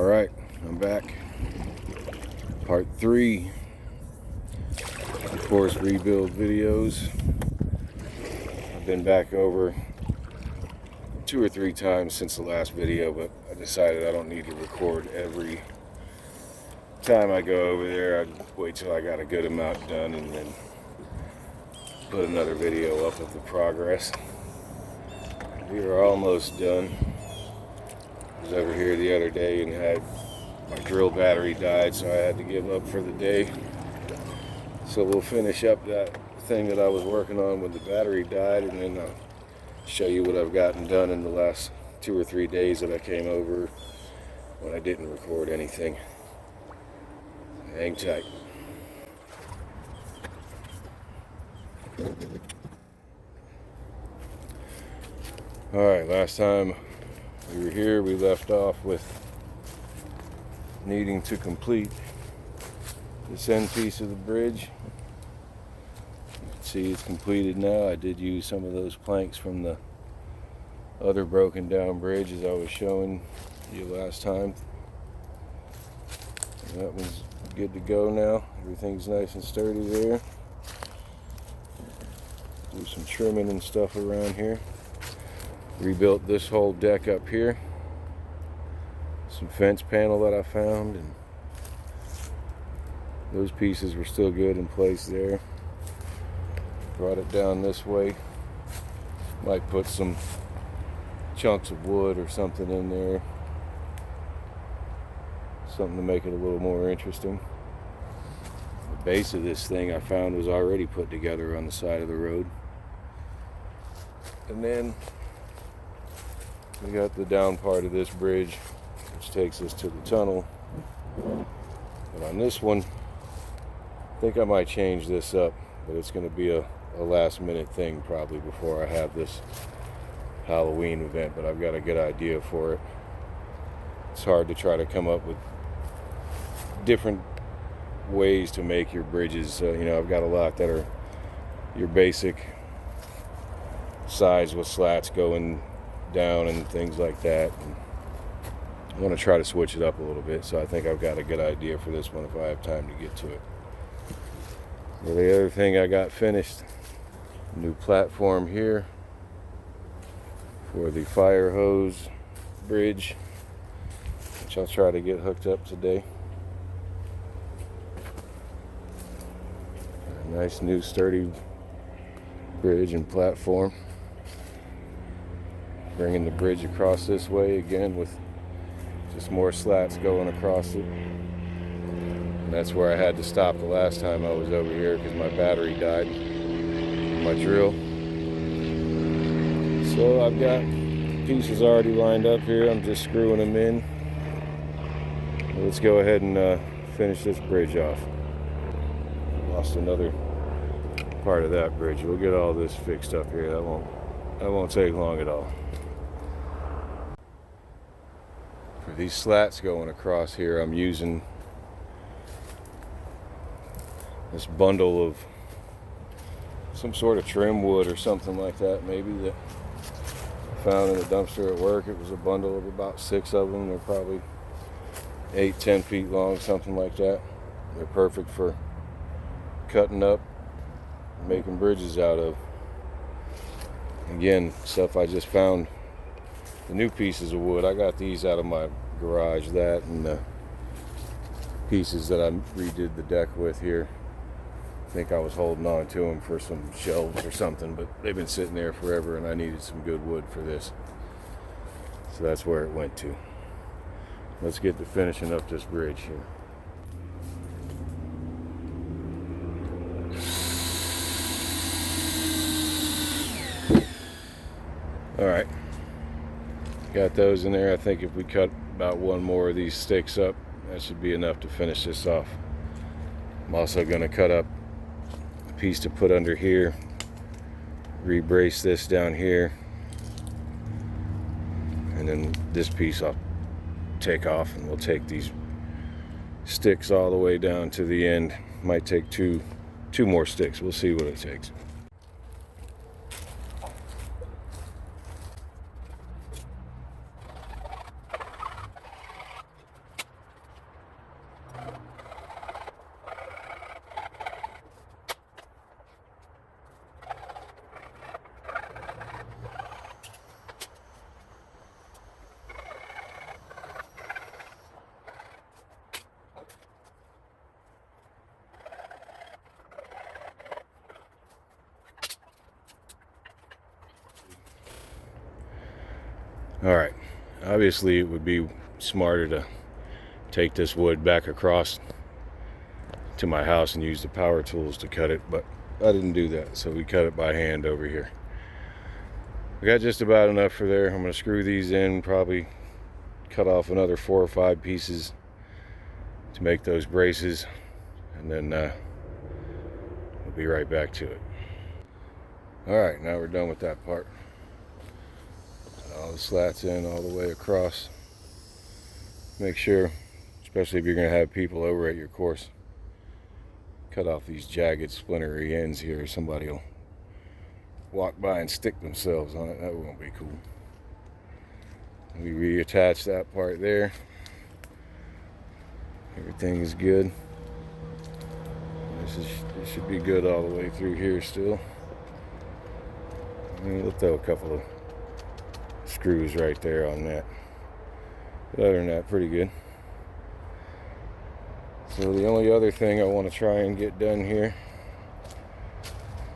Alright, I'm back. Part 3 of course rebuild videos. I've been back over 2 or 3 times since the last video, but I decided I don't need to record every time I go over there. I'd wait till I got a good amount done and then put another video up of the progress. We are almost done. I was over here the other day and had my drill battery died, so I had to give up for the day. So we'll finish up that thing that I was working on when the battery died, and then I'll show you what I've gotten done in the last 2 or 3 days that I came over when I didn't record anything. Hang tight. Alright, last time we were here, we left off with needing to complete this end piece of the bridge. You can see it's completed now. I did use some of those planks from the other broken down bridge as I was showing you last time. And that one's good to go now. Everything's nice and sturdy there. Do some trimming and stuff around here. Rebuilt this whole deck up here. Some fence panel that I found, and those pieces were still good in place there. Brought it down this way. Might put some chunks of wood or something in there. Something to make it a little more interesting. The base of this thing I found was already put together on the side of the road. And then we got the down part of this bridge, which takes us to the tunnel. And on this one, I think I might change this up, but it's going to be a last minute thing probably before I have this Halloween event, but I've got a good idea for it. It's hard to try to come up with different ways to make your bridges. I've got a lot that are your basic sides with slats going down and things like that. And I want to try to switch it up a little bit, so I think I've got a good idea for this one if I have time to get to it. Well, the other thing I got finished, new platform here for the fire hose bridge, which I'll try to get hooked up today. A nice new sturdy bridge and platform. Bringing the bridge across this way again with just more slats going across it. And that's where I had to stop the last time I was over here because my battery died, my drill. So I've got pieces already lined up here. I'm just screwing them in. Let's go ahead and finish this bridge off. Lost another part of that bridge. We'll get all this fixed up here. That won't take long at all. For these slats going across here, I'm using this bundle of some sort of trim wood or something like that, maybe, that I found in the dumpster at work. It was a bundle of about 6 of them. They're probably 8-10 feet long, something like that. They're perfect for cutting up, making bridges out of. Again, stuff I just found. The new pieces of wood, I got these out of my garage, that and the pieces that I redid the deck with here. I think I was holding on to them for some shelves or something, but they've been sitting there forever and I needed some good wood for this. So that's where it went to. Let's get to finishing up this bridge here. Alright. Got those in there. I think if we cut about one more of these sticks up, that should be enough to finish this off. I'm also going to cut up a piece to put under here, rebrace this down here, and then this piece I'll take off, and we'll take these sticks all the way down to the end. Might take two more sticks. We'll see what it takes. Alright, obviously it would be smarter to take this wood back across to my house and use the power tools to cut it, but I didn't do that, so we cut it by hand over here. We got just about enough for there. I'm going to screw these in, probably cut off another 4 or 5 pieces to make those braces, and then we'll be right back to it. Alright, now we're done with that part. All the slats in all the way across. Make sure, especially if you're going to have people over at your course, cut off these jagged splintery ends here. Somebody will walk by and stick themselves on it. That won't be cool. We reattach that part there. Everything is good. This should be good all the way through here still. We'll throw a couple of screws right there on that. But other than that, pretty good. So the only other thing I want to try and get done here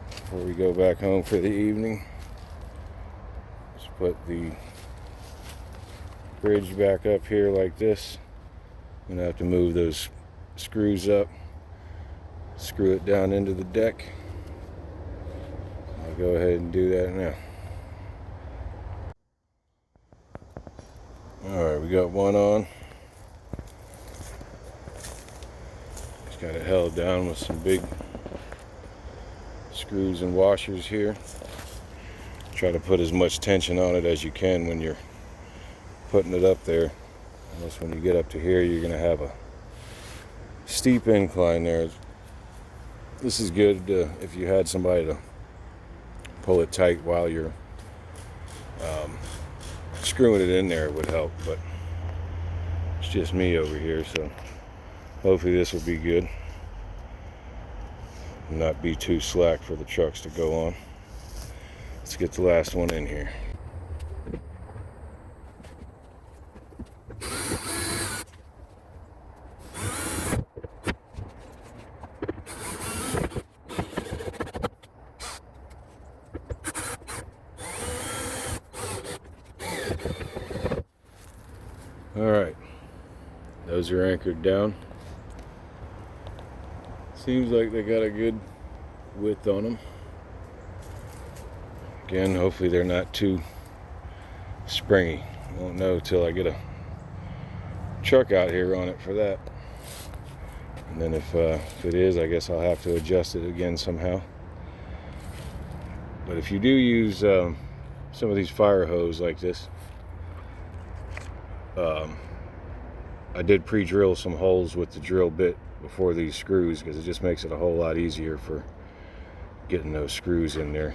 before we go back home for the evening is put the bridge back up here like this. I'm gonna have to move those screws up, screw it down into the deck. I'll go ahead and do that now. Alright, we got one on. Just got it held down with some big screws and washers here. Try to put as much tension on it as you can when you're putting it up there. Unless when you get up to here, you're going to have a steep incline there. This is good if you had somebody to pull it tight while you're screwing it in there. It would help, but it's just me over here, so hopefully this will be good and not be too slack for the trucks to go on. Let's get the last one in here. Alright, those are anchored down. Seems like they got a good width on them. Again, hopefully they're not too springy. Won't know till I get a truck out here on it for that. And then if it is, I guess I'll have to adjust it again somehow. But if you do use some of these fire hose like this, I did pre-drill some holes with the drill bit before these screws because it just makes it a whole lot easier for getting those screws in there.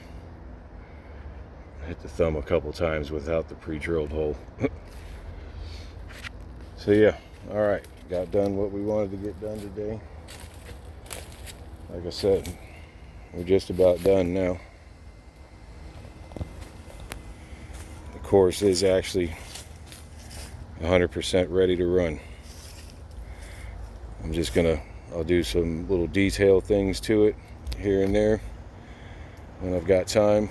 Hit the thumb a couple times without the pre-drilled hole. So yeah, alright, got done what we wanted to get done today. Like I said, we're just about done now. The course is actually 100% ready to run. I'll do some little detail things to it here and there when I've got time.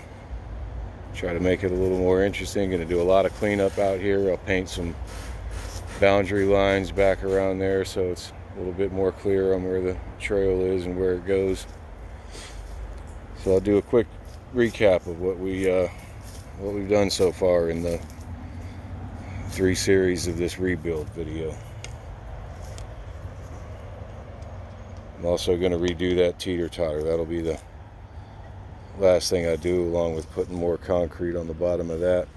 Try to make it a little more interesting. Gonna do a lot of cleanup out here. I'll paint some boundary lines back around there so it's a little bit more clear on where the trail is and where it goes. So I'll do a quick recap of what we've done so far in the 3 series of this rebuild video. I'm also going to redo that teeter-totter. That'll be the last thing I do, along with putting more concrete on the bottom of that.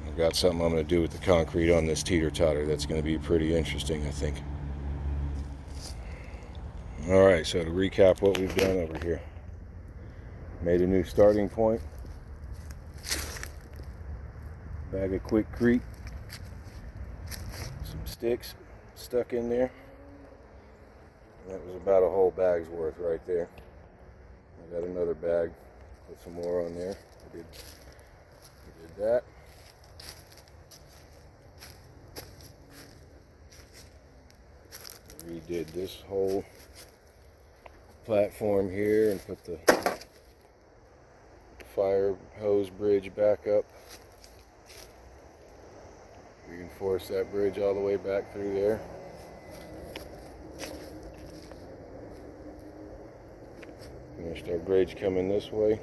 I've got something I'm going to do with the concrete on this teeter-totter that's going to be pretty interesting, I think. Alright, so to recap what we've done over here. Made a new starting point. Bag of quickcrete. Some sticks stuck in there. That was about a whole bag's worth right there. I got another bag, put some more on there. I did that. Redid this whole platform here and put the fire hose bridge back up. We can force that bridge all the way back through there. Finished our bridge coming this way.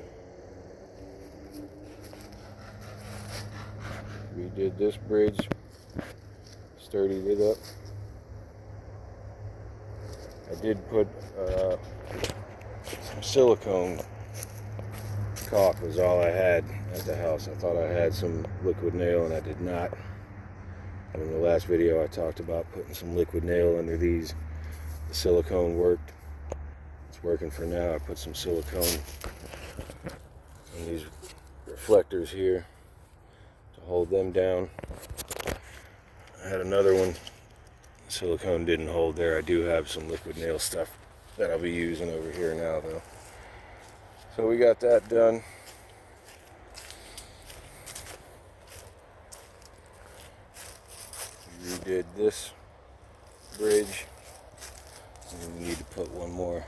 We did this bridge, sturdied it up. I did put some silicone caulk was all I had at the house. I thought I had some liquid nail and I did not. And in the last video I talked about putting some liquid nail under these. The silicone worked. It's working for now. I put some silicone on these reflectors here to hold them down. I had another one. Silicone didn't hold there. I do have some liquid nail stuff that I'll be using over here now though. So we got that done. We redid this bridge. And we need to put one more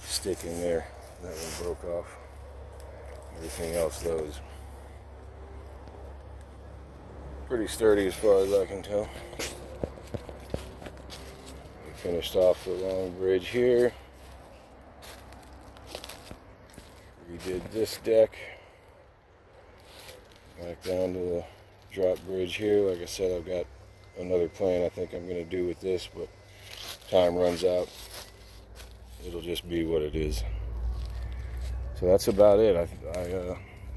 stick in there. That one broke off. Everything else though is pretty sturdy as far as I can tell. We finished off the long bridge here. Redid this deck. Back down to the drop bridge here. Like I said, I've got another plan I think I'm going to do with this, but time runs out. It'll just be what it is. So that's about it. I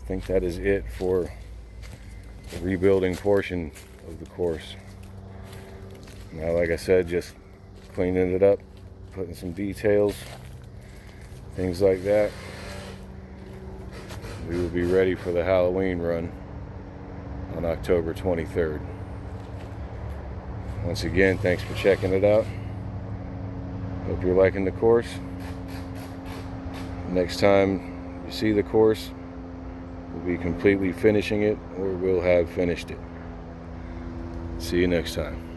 think that is it for the rebuilding portion of the course. Now, like I said, just cleaning it up, putting some details, things like that. We will be ready for the Halloween run on October 23rd. Once again, thanks for checking it out. Hope you're liking the course. Next time you see the course, we'll be completely finishing it or we'll have finished it. See you next time.